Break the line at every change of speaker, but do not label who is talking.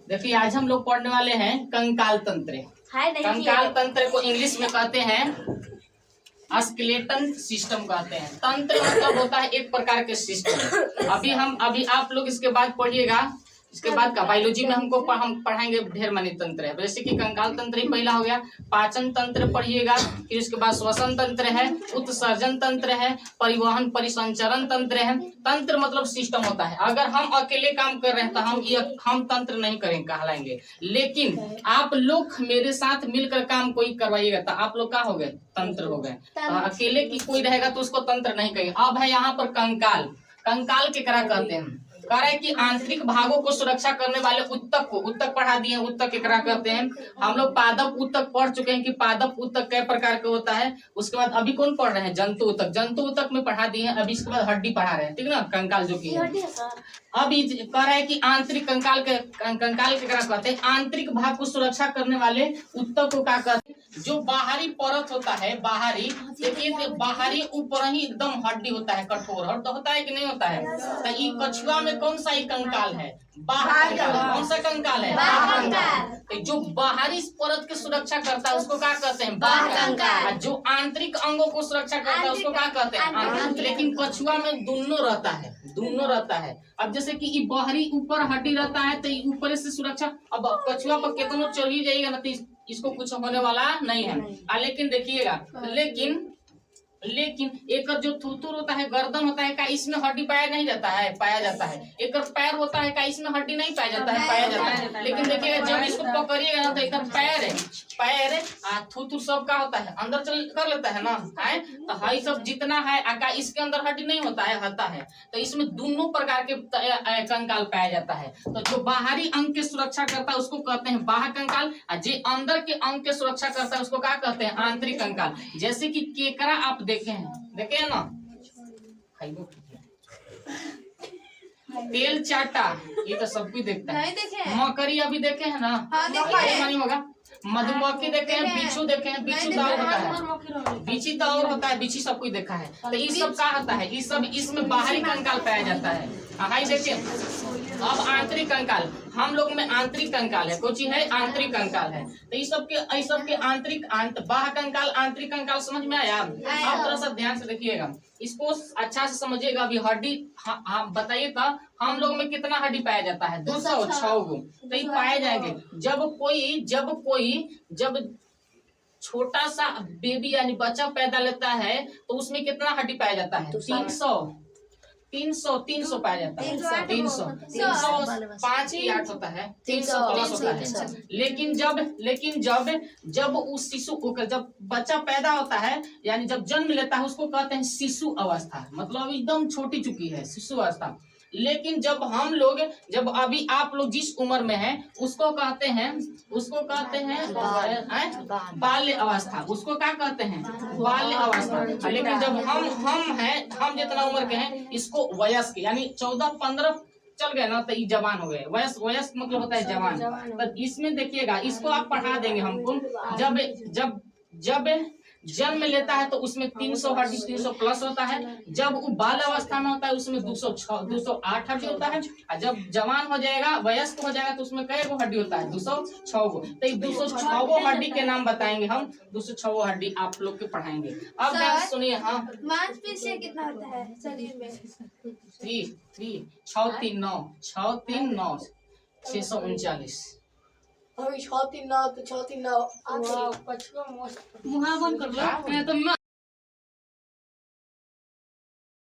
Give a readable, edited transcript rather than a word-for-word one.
देखिए आज हम लोग पढ़ने वाले हैं कंकाल तंत्र। कंकाल तंत्र को इंग्लिश में कहते हैं स्केलेटन सिस्टम कहते हैं। तंत्र मतलब होता है एक प्रकार के सिस्टम। अभी आप लोग इसके बाद पढ़िएगा। इसके बाद का बायोलॉजी में हम पढ़ाएंगे ढेर मानी तंत्र है, जैसे कि कंकाल तंत्र ही पहला हो गया। पाचन तंत्र पढ़िएगा, फिर उसके बाद श्वसन तंत्र है, उत्सर्जन तंत्र है, परिवहन परिसंचरण तंत्र है। तंत्र मतलब सिस्टम होता है। अगर हम अकेले काम कर रहे हैं तो हम तंत्र नहीं करेंगे कहलाएंगे, लेकिन आप लोग मेरे साथ मिलकर काम कोई करवाइएगा तो आप लोग क्या हो गए? तंत्र हो गए। तो अकेले की कोई रहेगा तो उसको तंत्र नहीं कहेंगे। अब है यहाँ पर कंकाल। कंकाल के करा कहते हैं? कह रहे हैं कि आंतरिक भागों को सुरक्षा करने वाले उत्तक को, उत्तक पढ़ा दिए, उत्तक केकरा कहते हैं। हम लोग पादप उत्तक पढ़ चुके हैं कि पादप उत्तक कई प्रकार के होता है। उसके बाद अभी कौन पढ़ रहे हैं? जंतु उत्तक। जंतु उत्तक में पढ़ा दिए हैं। अभी इसके बाद हड्डी पढ़ा रहे हैं, ठीक ना? कंकाल जो की है। अभी कह रहे हैं कि आंतरिक कंकाल केकरा कहते हैं? आंतरिक भाग को सुरक्षा करने वाले उत्तक को क्या कहते हैं? जो बाहरी परत होता है, बाहरी, देखिए बाहरी ऊपर ही एकदम हड्डी होता है, कठोर हड्डी होता है कि नहीं होता है? तो ये कछुआ में कौन सा ही कंकाल है? बाह्य कंकाल। कौन सा कंकाल है? बाह्य कंकाल। तो जो बाहरी परत की सुरक्षा करता है उसको क्या कहते हैं? बाह्य कंकाल। जो आंतरिक अंगों को सुरक्षा करता है उसको क्या कहते हैं? लेकिन कछुआ में दोनों रहता है, दोनों रहता है। अब जैसे कि ये बाहरी ऊपर हड्डी रहता है तो ऊपर से सुरक्षा। अब कछुआ पर कितना चढ़ी जाएगा ना तो इसको कुछ होने वाला नहीं है। लेकिन देखिएगा, लेकिन एक जो थूथुर होता है, गर्दन होता है, का इसमें हड्डी पाया नहीं जाता है? पाया जाता है। एक पैर होता है, का इसमें हड्डी नहीं पाया जाता है? पाया जाता है। लेकिन देखिएगा जब इसको पकड़िएगा ना तो एक पैर थूथुर सब का होता है, अंदर चल कर लेता है ना है। तो हाई सब जितना है आका इसके अंदर हड्डी नहीं होता है, होता है। तो इसमें दोनों प्रकार के कंकाल पाया जाता है। तो जो बाहरी अंग की सुरक्षा करता है उसको कहते हैं बाह्य कंकाल, और जो अंदर के अंग की सुरक्षा करता है उसको क्या कहते हैं? आंतरिक कंकाल। जैसे कि केकड़ा आप देखे हैं ना, तेल चाटा, ये तो सब कुछ देखता है। मकड़ी अभी देखे हैं ना? नहीं होगा। मधुमक्खी देखे हैं, बिच्छू देखे हैं, बिच्छू तो और होता है, बिच्छी तो और होता है, बिच्छी सब कुछ देखा है। तो ये सब क्या होता है? ये सब इसमें बाहरी कंकाल पाया जाता है। हाई देखिए, अब आंतरिक कंकाल, हम लोग में आंतरिक कंकाल है, कुछ है आंतरिक कंकाल है। तो इस सब के आंतरिक बाह्य कंकाल, आंतरिक कंकाल समझ में आया? आप थोड़ा सा ध्यान से देखिएगा, इसको अच्छा से समझिएगा। अभी हड्डी बताइए तो हम लोग में कितना हड्डी पाया जाता है? 206 गो। तो ये पाए जाएंगे जब छोटा सा बेबी यानी बच्चा पैदा लेता है तो उसमें कितना हड्डी पाया जाता है? 300 पाया जाता है। 300 5 की 8 होता है, 300 प्लस होता है। लेकिन जब उस शिशु को, जब बच्चा पैदा होता है यानी जब जन्म लेता है उसको कहते हैं शिशु अवस्था, मतलब एकदम छोटी चुकी है, शिशु अवस्था। लेकिन जब अभी आप लोग जिस उम्र में हैं उसको कहते हैं बाल्य अवस्था। उसको क्या कहते हैं? बाल्य अवस्था। लेकिन जब हम जितना उम्र के हैं इसको वयस्क, यानी 14-15 चल गए ना तो ये जवान हो गए। वयस्क मतलब होता है जवान। तो इसमें देखिएगा, इसको आप पढ़ा देंगे हमको। जब जन्म लेता है तो उसमें 300 हड्डी, 300 प्लस होता है। जब वो बाल अवस्था में होता है उसमें 208 हड्डी होता है। और जब जवान हो जाएगा, वयस्क हो जाएगा तो उसमें कई गो हड्डी होता है? 206 गो। तो 206 गो हड्डी के नाम बताएंगे हम। 206 गो हड्डी आप लोग के पढ़ाएंगे। अब ध्यान सुनिए। हाँ,
मांसपेशियां कितना होता है शरीर में?
639 639
अभी 639 तो 639
मुहा बंद कर लो।